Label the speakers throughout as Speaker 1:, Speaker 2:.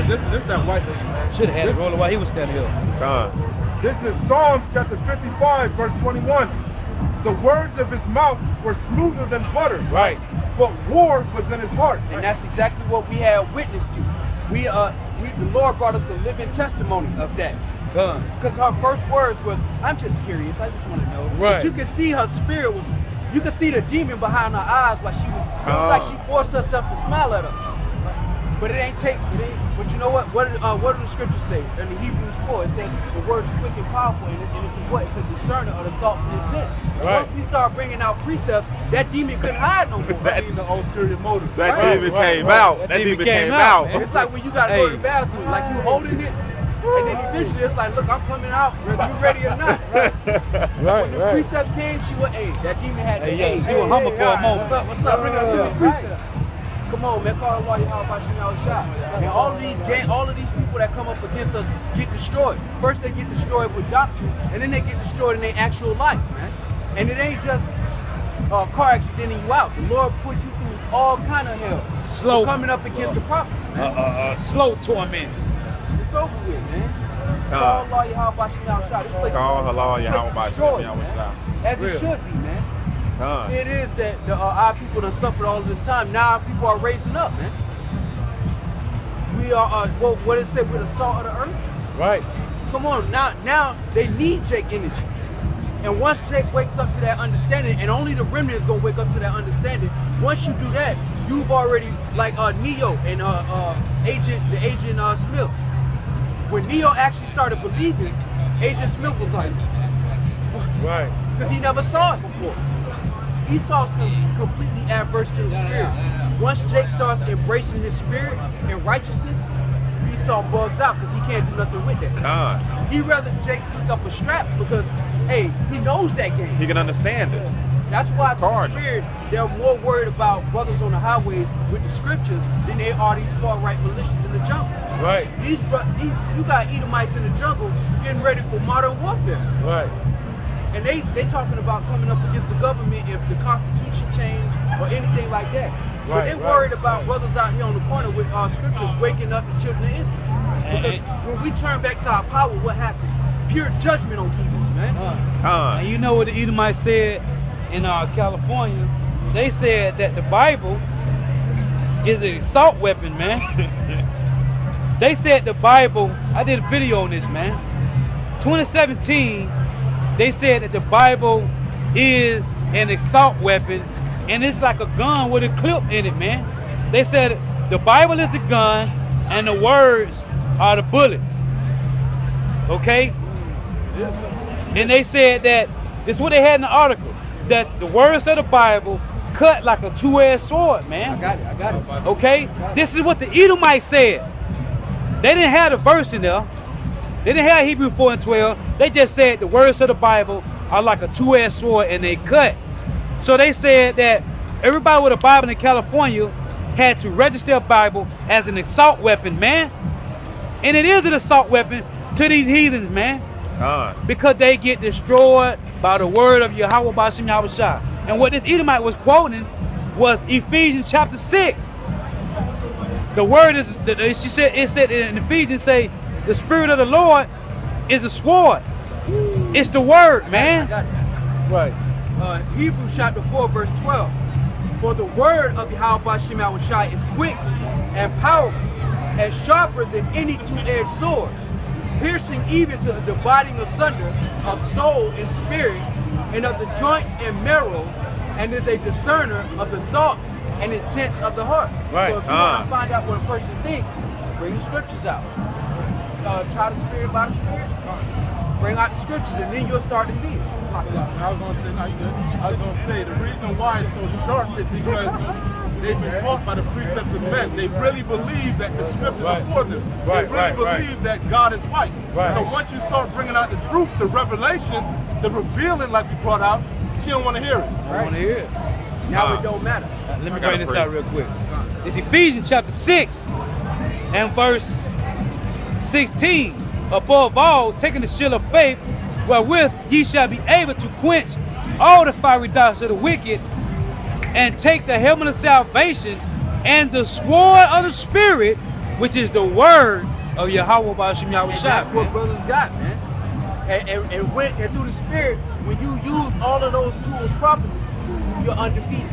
Speaker 1: This is that white lady, man.
Speaker 2: Should have had it rolling while he was standing up.
Speaker 1: This is Psalms chapter 55, verse 21. The words of his mouth were smoother than butter.
Speaker 2: Right.
Speaker 1: But war was in his heart.
Speaker 3: And that's exactly what we had witness to. The Lord brought us a living testimony of that. Because her first words was, I'm just curious, I just want to know.
Speaker 2: Right.
Speaker 3: But you can see her spirit was, you can see the demon behind her eyes while she was, it was like she forced herself to smile at us. But but you know what? What do the scriptures say? In the Hebrews 4, it says the word is quick and powerful, and it's what? It's a discerner of the thoughts and intents.
Speaker 2: Right.
Speaker 3: Once we start bringing out precepts, that demon couldn't hide no more.
Speaker 1: That the ulterior motive.
Speaker 4: That demon came out. That demon came out.
Speaker 3: It's like when you gotta go to the bathroom, like you holding it, and then eventually it's like, look, I'm coming out, whether you ready or not. When the precepts came, she was, that demon had to,
Speaker 2: she was humble for a moment.
Speaker 3: What's up? Bring it up to the precept. Come on, man, call Allah YAHAWASHI YAHAWASHI. And all of these people that come up against us get destroyed. First they get destroyed with doctrine, and then they get destroyed in their actual life, man. And it ain't just car accidenting you out. The Lord put you through all kind of hell.
Speaker 2: Slow.
Speaker 3: Coming up against the prophets, man.
Speaker 2: Slow torment.
Speaker 3: It's over with, man. Call Allah YAHAWASHI YAHAWASHI. This place
Speaker 4: Call Allah
Speaker 3: is
Speaker 4: YAHAWASHI
Speaker 3: destroyed,
Speaker 4: YAHAWASHI.
Speaker 3: man. As it should be, man. It is that our people done suffered all of this time. Now our people are raising up, man. We are, what did it say? We're the salt of the earth.
Speaker 2: Right.
Speaker 3: Come on, now they need Jake energy. And once Jake wakes up to that understanding, and only the remnant is gonna wake up to that understanding. Once you do that, you've already, like Neo and Agent Smith. When Neo actually started believing, Agent Smith was like,
Speaker 2: right,
Speaker 3: because he never saw it before. He saw something completely adverse to his spirit. Once Jake starts embracing his spirit and righteousness, he saw bugs out because he can't do nothing with that. He'd rather Jake pick up a strap because, hey, he knows that game.
Speaker 4: He can understand it.
Speaker 3: That's why the spirit, they're more worried about brothers on the highways with the scriptures than they are these far-right militias in the jungle.
Speaker 2: Right.
Speaker 3: You got Edomites in the jungle getting ready for modern warfare.
Speaker 2: Right.
Speaker 3: And they talking about coming up against the government if the Constitution change or anything like that. But they worried about brothers out here on the corner with scriptures waking up the children of Israel. Because when we turn back to our power, what happens? Pure judgment on heathens, man.
Speaker 2: And you know what the Edomites said in California? They said that the Bible is an assault weapon, man. They said the Bible, I did a video on this, man. 2017, they said that the Bible is an assault weapon, and it's like a gun with a clip in it, man. They said the Bible is the gun, and the words are the bullets. Okay? And they said that, this is what they had in the article, that the words of the Bible cut like a two-edged sword, man.
Speaker 3: I got it.
Speaker 2: Okay? This is what the Edomites said. They didn't have the verse in there. They didn't have Hebrew 4 and 12. They just said the words of the Bible are like a two-edged sword and they cut. So they said that everybody with a Bible in California had to register a Bible as an assault weapon, man. And it is an assault weapon to these heathens, man. Because they get destroyed by the word of YAHAWASHI YAHAWASHI. And what this Edomite was quoting was Ephesians chapter 6. The word is, it said in Ephesians, say, the Spirit of the Lord is a sword. It's the word, man.
Speaker 3: I got it.
Speaker 2: Right.
Speaker 3: Hebrews chapter 4, verse 12. For the word of YAHAWASHI YAHAWASHI is quick and powerful and sharper than any two-edged sword, piercing even to the dividing asunder of soul and spirit and of the joints and marrow, and is a discerner of the thoughts and intents of the heart.
Speaker 2: Right.
Speaker 3: So if you want to find out what a person thinks, bring the scriptures out. Try the spirit by the spirit. Bring out the scriptures, and then you'll start to see it.
Speaker 1: I was gonna say the reason why it's so sharp is because they've been taught by the precepts of men. They really believe that the scriptures are for them. They really believe that God is white. So once you start bringing out the truth, the revelation, the revealing, like we brought out, she don't want to hear it.
Speaker 2: I want to hear it.
Speaker 3: Now it don't matter.
Speaker 2: Let me bring this out real quick. It's Ephesians chapter 6 and verse 16. Above all, taking the shield of faith, wherewith ye shall be able to quench all the fiery darts of the wicked, and take the helmet of salvation and the sword of the Spirit, which is the word of Yahawah Bashim
Speaker 3: And that's
Speaker 2: Yahushua.
Speaker 3: what brothers got, man. And through the spirit, when you use all of those tools properly, you're undefeated.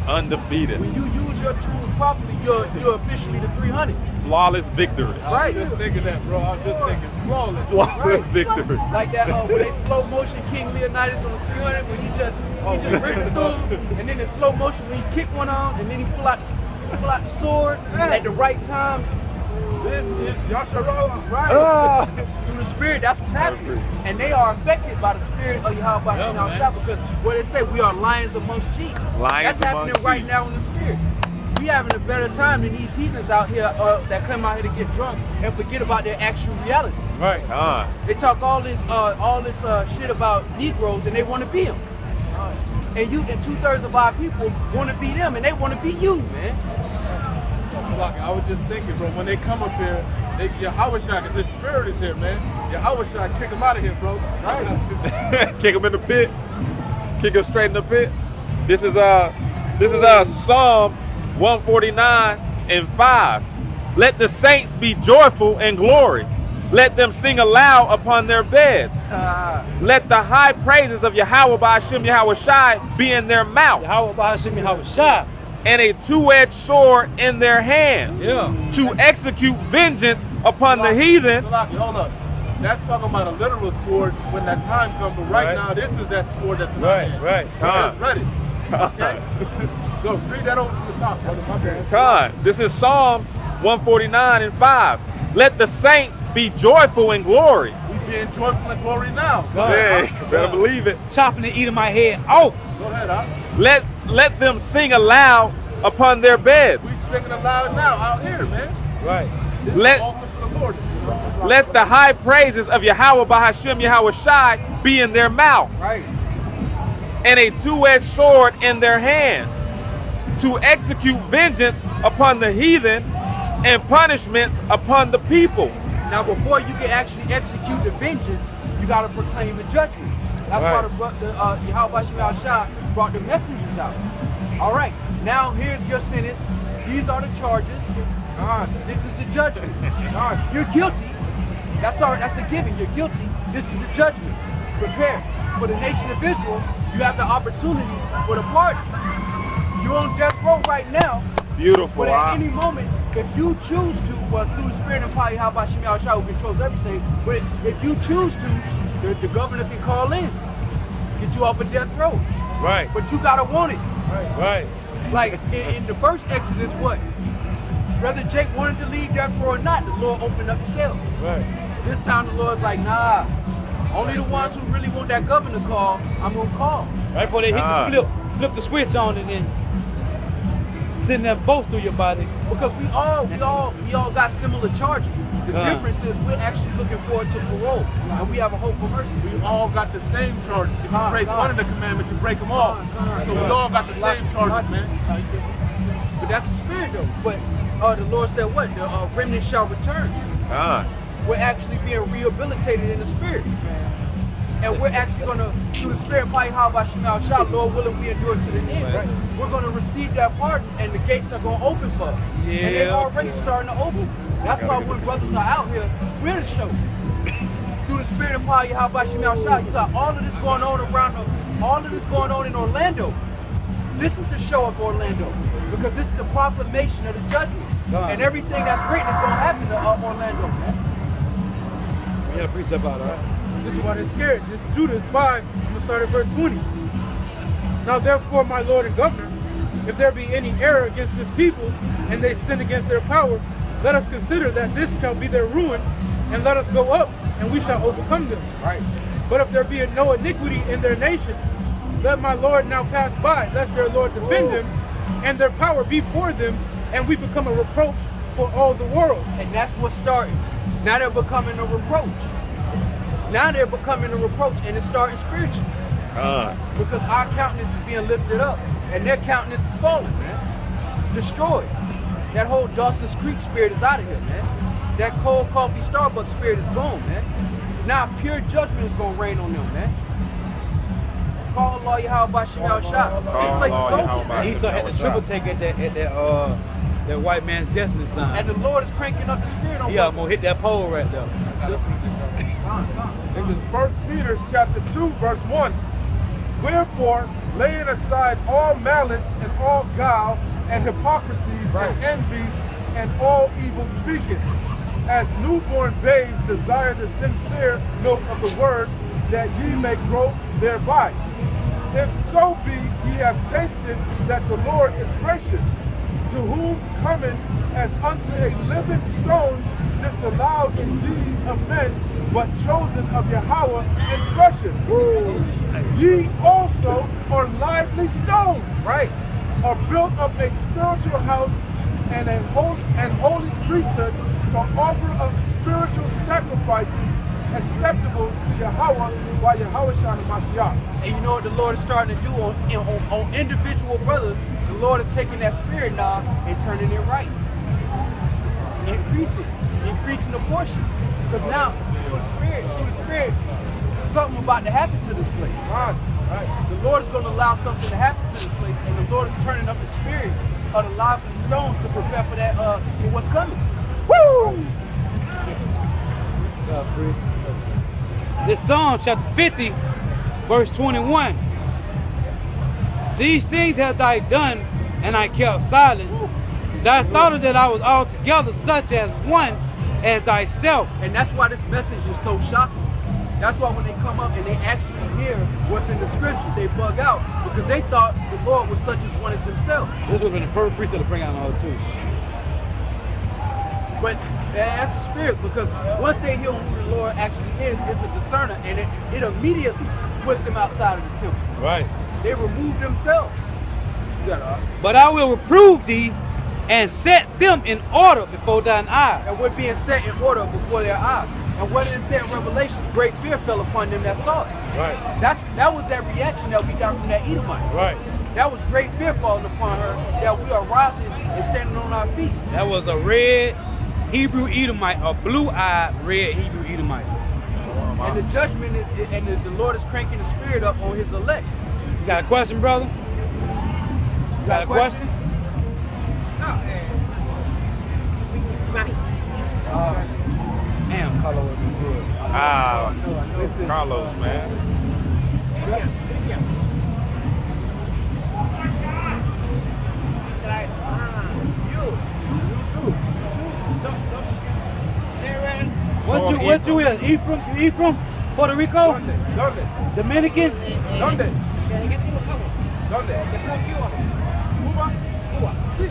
Speaker 4: Undefeated.
Speaker 3: When you use your tools properly, you're officially the 300.
Speaker 4: Flawless victory.
Speaker 3: Right.
Speaker 1: I'm just thinking that, bro. I'm just thinking flawless.
Speaker 4: Flawless victory.
Speaker 3: Like that when they slow motion King Leonidas on the 300 when he just ripping through, and then in slow motion when he kick one on, and then he pull out the sword at the right time.
Speaker 1: This is Yasharala.
Speaker 3: Right. Through the spirit, that's what's happening. And they are affected by the spirit of Yahawah Bashim Yahushua because what they say, we are lions amongst sheep.
Speaker 4: Lions
Speaker 3: That's happening
Speaker 4: amongst
Speaker 3: right
Speaker 4: sheep.
Speaker 3: now in the spirit. We having a better time than these heathens out here that come out here to get drunk and forget about their actual reality.
Speaker 2: Right.
Speaker 3: They talk all this shit about Negroes and they want to be them. And 2/3 of our people want to be them and they want to be you, man.
Speaker 1: I was just thinking, bro, when they come up here, Yahawashai, because his spirit is here, man. Yahawashai, kick him out of here, bro.
Speaker 3: Right.
Speaker 4: Kick him in the pit. Kick him straight in the pit. This is Psalms 149:5. Let the saints be joyful in glory. Let them sing aloud upon their beds. Let the high praises of Yahawah Bashim Yahushai be in their mouth,
Speaker 2: Yahawah Bashim Yahushua.
Speaker 4: and a two-edged sword in their hand,
Speaker 2: Yeah.
Speaker 4: to execute vengeance upon the heathen.
Speaker 1: Salaki, hold up. That's talking about a literal sword when that time comes, but right now, this is that sword that's in our hand.
Speaker 2: Right.
Speaker 1: It's ready. Okay? Go, read that over from the top. Brother. My bad.
Speaker 4: God, this is Psalms 149:5. Let the saints be joyful in glory.
Speaker 1: We being joyful in glory now.
Speaker 4: Yeah, better believe it.
Speaker 2: Chopping the eating my head off.
Speaker 1: Go ahead, huh?
Speaker 4: Let them sing aloud upon their
Speaker 1: We
Speaker 4: beds.
Speaker 1: singing aloud now out here, man.
Speaker 2: Right.
Speaker 1: This
Speaker 4: Let-
Speaker 1: is the altar for the Lord.
Speaker 4: Let the high praises of Yahawah Bahashim Yahushai be in their mouth,
Speaker 3: Right.
Speaker 4: and a two-edged sword in their hand, to execute vengeance upon the heathen and punishments upon the people.
Speaker 3: Now, before you can actually execute the vengeance, you got to proclaim the judgment. That's
Speaker 2: Right.
Speaker 3: why the Yahawah Bashim Yahushua brought the messengers out. All right, now here's your sentence. These are the charges. This is the judgment. You're guilty. That's a given. You're guilty. This is the judgment. Prepare. For the nation of Israel, you have the opportunity for the pardon. You're on death row right now.
Speaker 4: Beautiful.
Speaker 3: But at any moment, if you choose to, through the spirit and power, how about Shem Yahushua who controls everything, but if you choose to, the governor can call in, get you off of death row.
Speaker 2: Right.
Speaker 3: But you gotta want it.
Speaker 2: Right.
Speaker 3: Like in the first Exodus, what? Whether Jake wanted to leave death row or not, the Lord opened up the cell.
Speaker 2: Right.
Speaker 3: This time the Lord's like, nah, only the ones who really want that governor call, I'm gonna call.
Speaker 2: Right before they hit the flip the switch on and then send that bolt through your body.
Speaker 3: Because we all got similar charges. The difference is we're actually looking forward to parole, and we have a hope for mercy.
Speaker 1: We all got the same charges. If you break one of the commandments, you break them all. So we all got the same charges, man.
Speaker 3: But that's the spirit, though. But the Lord said, what? The remnant shall return. We're actually being rehabilitated in the spirit. And we're actually going to, through the spirit, how about Shemal Shah, Lord willing, we endure to the end. Right. We're going to receive that pardon, and the gates are going to open for us.
Speaker 2: Yeah.
Speaker 3: And they're already starting to open. That's why when brothers are out here, we're the show. Through the spirit of power, how about Shemal Shah, you got all of this going on all of this going on in Orlando. This is the show of Orlando, because this is the proclamation of the judgment. And everything that's great is going to happen to Orlando, man.
Speaker 2: We got a precept out, all right?
Speaker 5: This is why they're scared. This is Judas 5. I'm going to start at verse 20. Now therefore, my Lord and Governor, if there be any error against this people, and they sin against their power, let us consider that this shall be their ruin, and let us go up, and we shall overcome them.
Speaker 3: Right.
Speaker 5: But if there be no iniquity in their nation, let my Lord now pass by, lest their Lord defend them, and their power be for them, and we become a reproach for all the world.
Speaker 3: And that's what's starting. Now they're becoming a reproach. Now they're becoming a reproach, and it's starting spiritually. Because our countenance is being lifted up, and their countenance is falling, man. Destroyed. That whole Dawson's Creek spirit is out of here, man. That cold coffee Starbucks spirit is gone, man. Now pure judgment is going to reign on them, man. Call Allah Yahawah Bashim Shah. This place is open.
Speaker 2: Esau had the triple take at That white man's destiny sign.
Speaker 3: And the Lord is cranking up the spirit on
Speaker 2: Yeah, I'm
Speaker 3: brothers.
Speaker 2: gonna hit that pole right there.
Speaker 1: This is 1 Peter chapter 2, verse 1. Wherefore, laying aside all malice and all guile and hypocrisies and envies and all evil speaking, as newborn babes desire the sincere milk of the word, that ye may grow thereby. If so be ye have tasted that the Lord is gracious, to whom coming as unto a living stone, disallowed indeed of men, but chosen of Yahawah and precious. Ye also are lively stones, are built up a spiritual house and a holy priesthood to offer up spiritual sacrifices acceptable to Yahawah by Yahawashi and Mashiach.
Speaker 3: And you know what the Lord is starting to do on individual brothers? The Lord is taking that spirit knob and turning it right. Increasing the portion. Because now, through the spirit, something about to happen to this place. The Lord is going to allow something to happen to this place, and the Lord is turning up the spirit of the lively stones to prepare for that, for what's coming. Woo!
Speaker 2: This Psalm chapter 50, verse 21. These things have I done, and I kept silent. Thou thoughtest that I was altogether such as one as thyself.
Speaker 3: And that's why this message is so shocking. That's why when they come up and they actually hear what's in the scriptures, they bug out because they thought the Lord was such as one as themselves.
Speaker 2: This would have been the perfect priest to bring out another two.
Speaker 3: But that's the spirit, because once they hear who the Lord actually is, it's a discerner, and it immediately puts them outside of the temple.
Speaker 2: Right.
Speaker 3: They remove themselves.
Speaker 2: But I will reprove thee and set them in order before thine eyes.
Speaker 3: And we're being set in order before their eyes. And what it said in Revelations, great fear fell upon them that saw it.
Speaker 2: Right.
Speaker 3: That was that reaction that we got from that Edomite.
Speaker 2: Right.
Speaker 3: That was great fear falling upon her, that we are rising and standing on our feet.
Speaker 2: That was a red Hebrew Edomite, a blue-eyed red Hebrew Edomite.
Speaker 3: And the judgment is, and the Lord is cranking the spirit up on his elect.
Speaker 2: You got a question, brother? You got a question? Damn, Carlos was good.
Speaker 4: Carlos, man.
Speaker 2: What you in? Ephraim? Puerto Rico?
Speaker 1: ¿Dónde?
Speaker 2: Dominican?
Speaker 1: ¿Dónde? ¿Dónde? ¿Cuba? Cuba. Sí.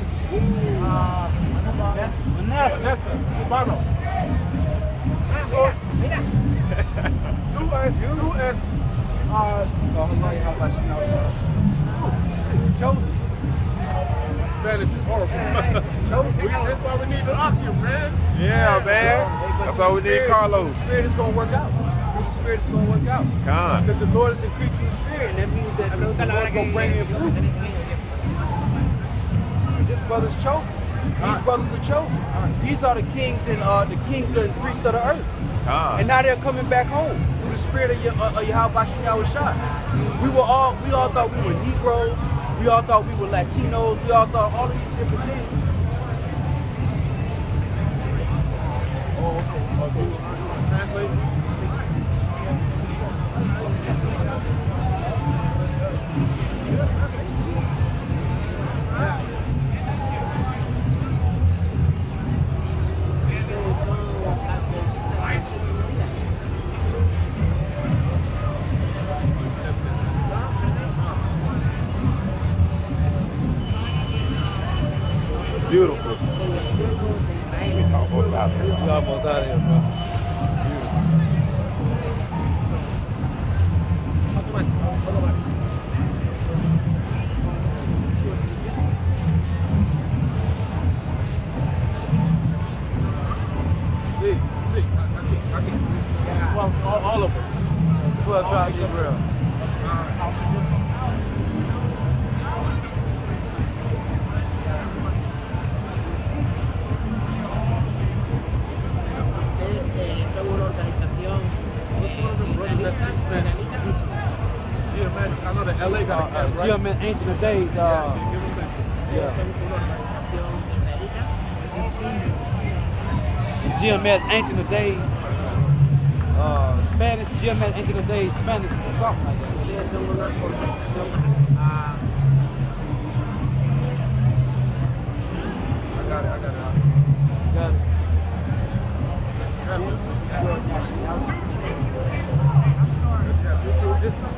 Speaker 1: Vanessa. Cubano. Tú es
Speaker 3: Chosen.
Speaker 1: Spanish is horrible. That's why we need the Akim, man.
Speaker 4: Yeah, man. That's why we need Carlos.
Speaker 3: The spirit is going to work out. The spirit is going to work out.
Speaker 4: Con.
Speaker 3: Because the Lord is increasing the spirit, and that means that the Lord is going to bring improvement. This brother's chosen. These brothers are chosen. These are the kings and priests of the earth. And now they're coming back home through the spirit of Yahawashi. We all thought we were Negroes. We all thought we were Latinos. We all thought all of these different things.
Speaker 1: Translate.
Speaker 4: Beautiful. Almost out there.
Speaker 2: You almost out of here, bro.
Speaker 1: Sí, aquí. All of them.
Speaker 2: 12 tribes of Israel.
Speaker 6: Son una organización
Speaker 1: GMS, I know the LA got that, right?
Speaker 2: GMS Ancient of Days.
Speaker 6: son una organización israelita
Speaker 2: GMS Ancient of Days. Spanish, GMS Ancient of Days, Spanish, or something like that.
Speaker 1: I got it.
Speaker 2: Got it.
Speaker 5: This one.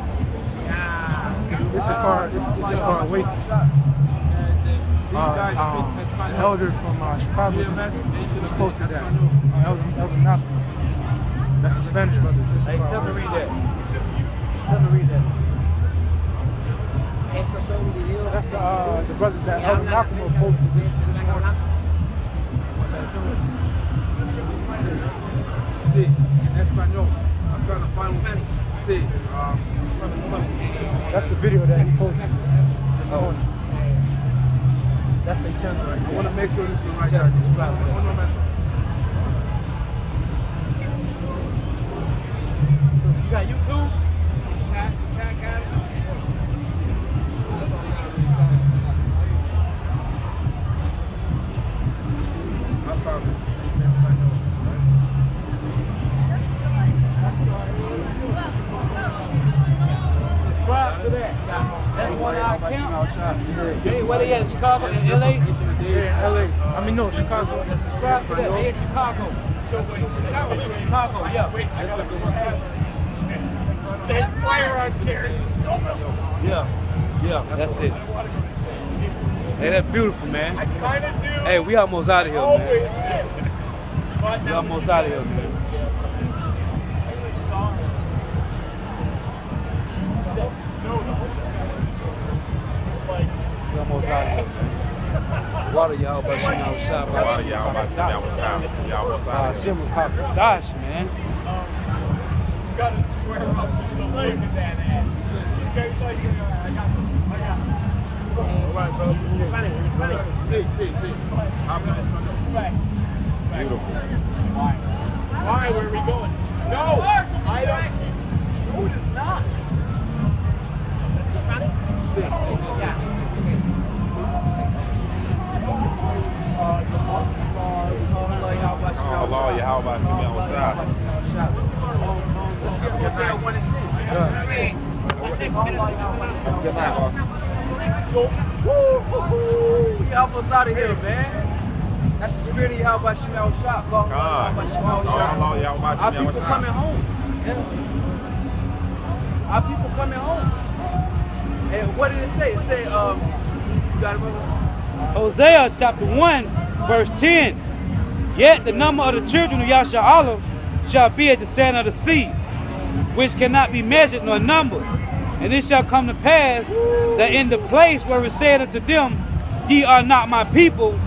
Speaker 5: It's a car. It's a car awake. Elder from Chicago just posted that. Elder Malcolm. That's the Spanish brothers.
Speaker 2: Hey, tell me to read that. Tell me to read that.
Speaker 5: That's the brothers that Elder Malcolm posted this morning.
Speaker 1: See, in Espanol. I'm trying to find one. See,
Speaker 5: That's the video that he posted this morning. That's their channel right
Speaker 1: I
Speaker 5: there.
Speaker 1: want to make sure this is the right guy. One moment.
Speaker 2: You got YouTube?
Speaker 1: I found it.
Speaker 2: Subscribe to that. That's one out count. Hey, where they at? Chicago and LA?
Speaker 5: Yeah, LA. I mean, no, Chicago.
Speaker 2: Subscribe to that. They in Chicago. Chicago, yeah. Yeah, that's it. Hey, that's beautiful, man. Hey, we almost out of here, man. We almost out of here, man. We almost out of here, man. Water YAHAWASHI,
Speaker 4: Water YAHAWASHI.
Speaker 2: Shimmer Dash, man.
Speaker 1: See.
Speaker 4: Beautiful.
Speaker 1: Why? Where are we going? No! I don't. No, it is not.
Speaker 4: Allah, Yahawah,
Speaker 3: Let's get Hosea 1 and 10. We almost out of here, man. That's the spirit of Yahweh Shemel Shop. Our people coming home. Our people coming home. And what did it say? It said, you got it, brother?
Speaker 2: Hosea chapter 1, verse 10. Yet the number of the children of Yashar'Allah shall be as the sand of the sea, which cannot be measured nor numbered. And it shall come to pass that in the place where it said unto them, Ye are not my people,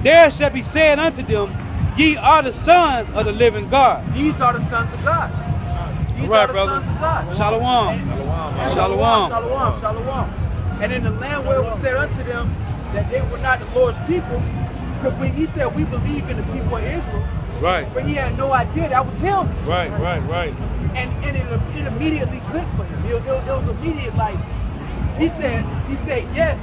Speaker 2: there shall be said unto them, Ye are the sons of the living God.
Speaker 3: These are the sons of God. These
Speaker 2: Right,
Speaker 3: are the
Speaker 2: brother.
Speaker 3: sons of God.
Speaker 2: Shalom.
Speaker 3: Shalom. And in the land where it was said unto them that they were not the Lord's people, because when he said we believe in the people of Israel,
Speaker 2: Right.
Speaker 3: but he had no idea that was him.
Speaker 2: Right.
Speaker 3: And it immediately clicked for him. It was immediate, like he said yes.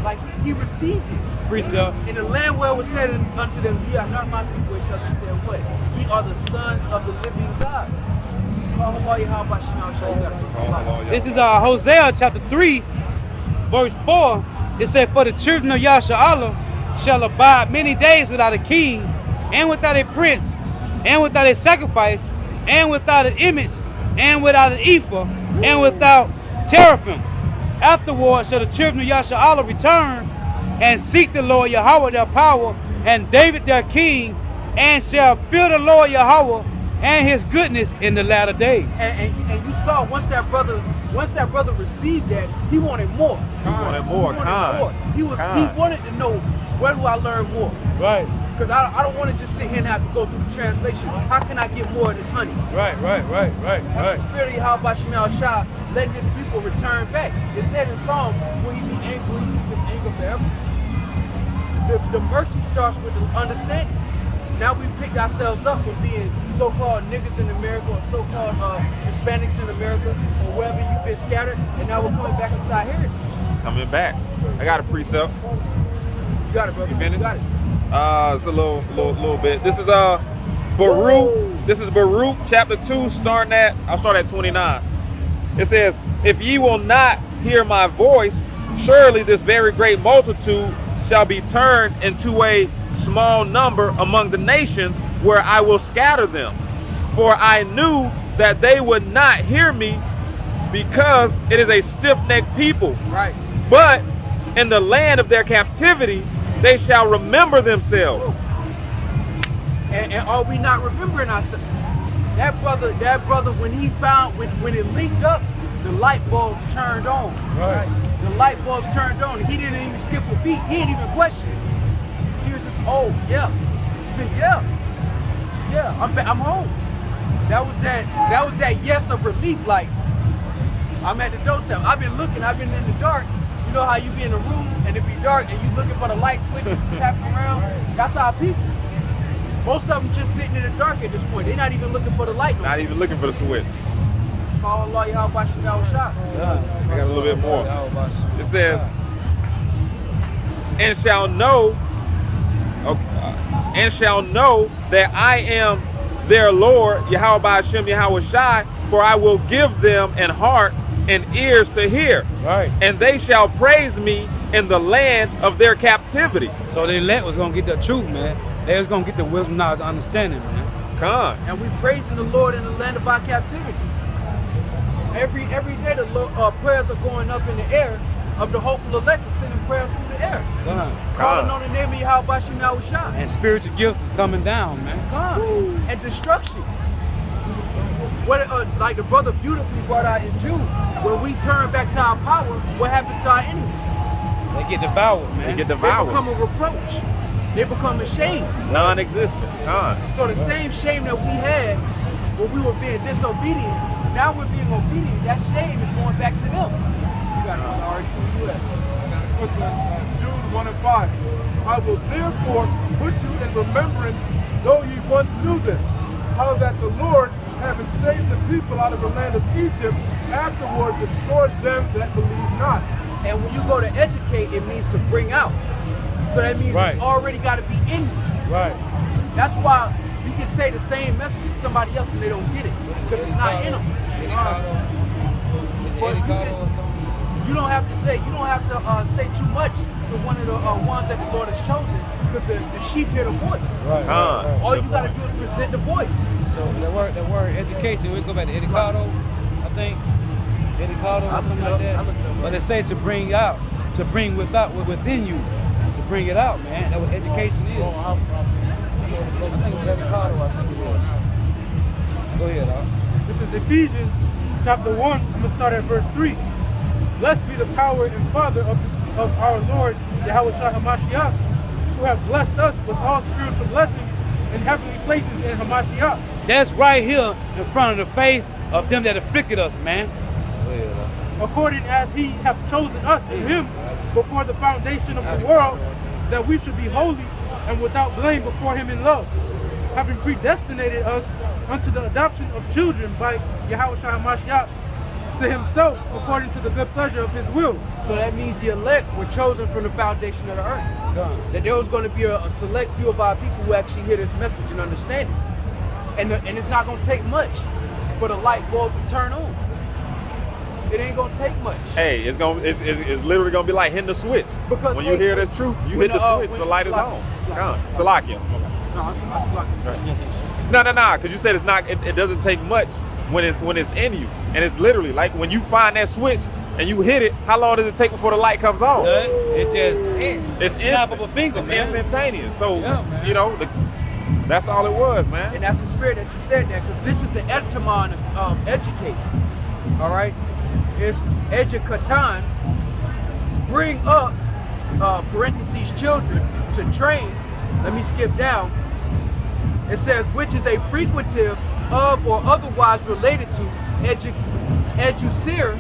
Speaker 3: Like he received it.
Speaker 2: Precept.
Speaker 3: In the land where it was said unto them, Ye are not my people, it shall be said what? Ye are the sons of the living God.
Speaker 2: This is Hosea chapter 3, verse 4. It said, For the children of Yashar'Allah shall abide many days without a king, and without a prince, and without a sacrifice, and without an image, and without an ephah, and without teraphim. Afterward shall the children of Yashar'Allah return and seek the Lord Yahweh their power, and David their king, and shall fear the Lord Yahweh and his goodness in the latter days.
Speaker 3: And you saw once that brother received that, he wanted more.
Speaker 4: He wanted more.
Speaker 3: He wanted to know, where do I learn more?
Speaker 2: Right.
Speaker 3: Because I don't want to just sit here and have to go through the translation. How can I get more of this honey?
Speaker 2: Right.
Speaker 3: That's the spirit of Yahweh Shemel Shah, letting his people return back. It said in Psalms, will he be angry, will he keep his anger forever? The mercy starts with the understanding. Now we picked ourselves up from being so-called niggas in America or so-called Hispanics in America or wherever you've been scattered, and now we're coming back into our heritage.
Speaker 4: Coming back. I got a precept.
Speaker 3: You got it, brother.
Speaker 4: You finished?
Speaker 3: got it.
Speaker 4: It's a little bit. This is Baruch. This is Baruch chapter 2, I'll start at 29. It says, if ye will not hear my voice, surely this very great multitude shall be turned into a small number among the nations, where I will scatter them. For I knew that they would not hear me, because it is a stiff-necked people.
Speaker 3: Right.
Speaker 4: But in the land of their captivity, they shall remember themselves.
Speaker 3: And are we not remembering ourselves? That brother, when he found, when it linked up, the light bulbs turned on.
Speaker 5: Right.
Speaker 3: The light bulbs turned on. He didn't even skip a beat. He didn't even question it. He was just, oh yeah, yeah, I'm home. That was that yes of relief. Like, I'm at the doorstep. I've been looking. I've been in the dark. You know how you be in a room and it be dark and you looking for the light switch tapping around? That's our people. Most of them just sitting in the dark at this point. They're not even looking for the light.
Speaker 4: Not even looking for the switch.
Speaker 3: Call Allah YAHAWASHI.
Speaker 4: I got a little bit more. It says, and shall know that I am their Lord, YAHAWASHI, YAHAWASHI, for I will give them an heart and ears to hear.
Speaker 2: Right.
Speaker 4: And they shall praise me in the land of their captivity.
Speaker 2: So the elect was gonna get the truth, man. They was gonna get the wisdom, knowledge, understanding, man.
Speaker 4: Come.
Speaker 3: And we praising the Lord in the land of our captivity. Every day the prayers are going up in the air of the hopeful elect, sending prayers through the air. Calling on the name of YAHAWASHI YAHAWASHI.
Speaker 2: And spiritual gifts is coming down, man.
Speaker 3: And destruction. What like the brother beautifully brought out in June, when we turn back to our power, what happens to our enemies?
Speaker 2: They get devoured, man.
Speaker 4: They get
Speaker 3: They
Speaker 4: devoured.
Speaker 3: become a reproach. They become ashamed.
Speaker 4: Non-existent.
Speaker 3: So the same shame that we had when we were being disobedient, now we're being obedient. That shame is going back to them. You got it. Alright, so US.
Speaker 1: Jude 1 and 5. I will therefore put you in remembrance, though ye once knew this, how that the Lord, having saved the people out of the land of Egypt, afterward destroyed them that believe not.
Speaker 3: And when you go to educate, it means to bring out. So that means
Speaker 2: Right.
Speaker 3: it's already got to be in you.
Speaker 2: Right.
Speaker 3: That's why you can say the same message to somebody else and they don't get it, because it's not in them. But you don't have to say too much to one of the ones that the Lord has chosen, because the sheep hear the voice.
Speaker 2: Right.
Speaker 3: All you got to do is present the voice.
Speaker 2: So the word education, we go back to educado, I think. Educado or something like that. But they say to bring out, to bring within you, to bring it out, man. That's what education is. I think it's educado, I think it was. Go ahead, Al.
Speaker 5: This is Ephesians chapter 1. I'm going to start at verse 3. Blessed be the power and Father of our Lord, YAHAWASHI HaMashiach, who have blessed us with all spiritual blessings in heavenly places in Hamashiach.
Speaker 2: That's right here in front of the face of them that afflicted us, man.
Speaker 5: According as he hath chosen us in him before the foundation of the world, that we should be holy and without blame before him in love, having predestinated us unto the adoption of children by YAHAWASHI HaMashiach to himself, according to the good pleasure of his will.
Speaker 3: So that means the elect were chosen from the foundation of the earth. That there was going to be a select few of our people who actually hear this message and understand it. And it's not going to take much for the light bulb to turn on. It ain't going to take much.
Speaker 4: Hey, it's literally gonna be like hitting the switch.
Speaker 3: Because
Speaker 4: when you hear this truth, you hit the switch, the light is on. Salakia.
Speaker 3: No, it's like
Speaker 4: No, because you said it's not. It doesn't take much when it's in you, and it's literally like when you find that switch and you hit it. How long does it take before the light comes on?
Speaker 2: It's snap of a finger,
Speaker 4: it's
Speaker 2: man.
Speaker 4: instantaneous. So
Speaker 2: man.
Speaker 4: you know, that's all it was, man.
Speaker 3: And that's the spirit that you said that, because this is the etymon of educate. All right, it's educatan. Bring up parentheses children to train. Let me skip down. It says, which is a frequentive of or otherwise related to educere,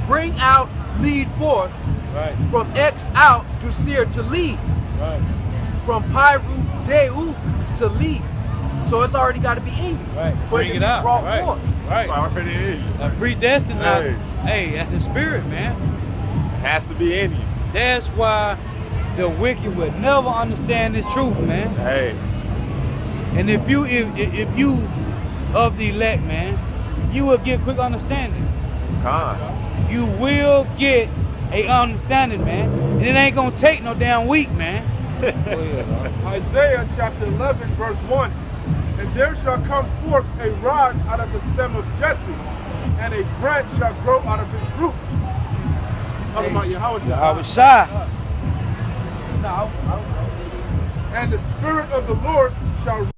Speaker 3: bring out, lead forth.
Speaker 2: Right.
Speaker 3: From X out, ducere to lead.
Speaker 2: Right.
Speaker 3: From pyru deu to lead. So it's already got to be in you.
Speaker 2: Right.
Speaker 3: But
Speaker 2: Bring it out.
Speaker 3: brought
Speaker 2: Right.
Speaker 3: forth.
Speaker 2: Right.
Speaker 4: It's already in you.
Speaker 2: Predestined.
Speaker 4: Hey.
Speaker 2: Hey, that's the spirit, man.
Speaker 4: It has to be in you.
Speaker 2: That's why The wicked will never understand this truth, man.
Speaker 4: Hey,
Speaker 2: And if you of the elect, man, you will get quick understanding.
Speaker 4: con.
Speaker 2: You will get a understanding, man. And it ain't gonna take no damn week, man. Go ahead, dog.
Speaker 1: Isaiah chapter 11, verse 1. And there shall come forth a rod out of the stem of Jesse, and a branch shall grow out of his roots. Talking about
Speaker 2: YAHAWASHI.
Speaker 3: No,
Speaker 1: And the Spirit of the Lord shall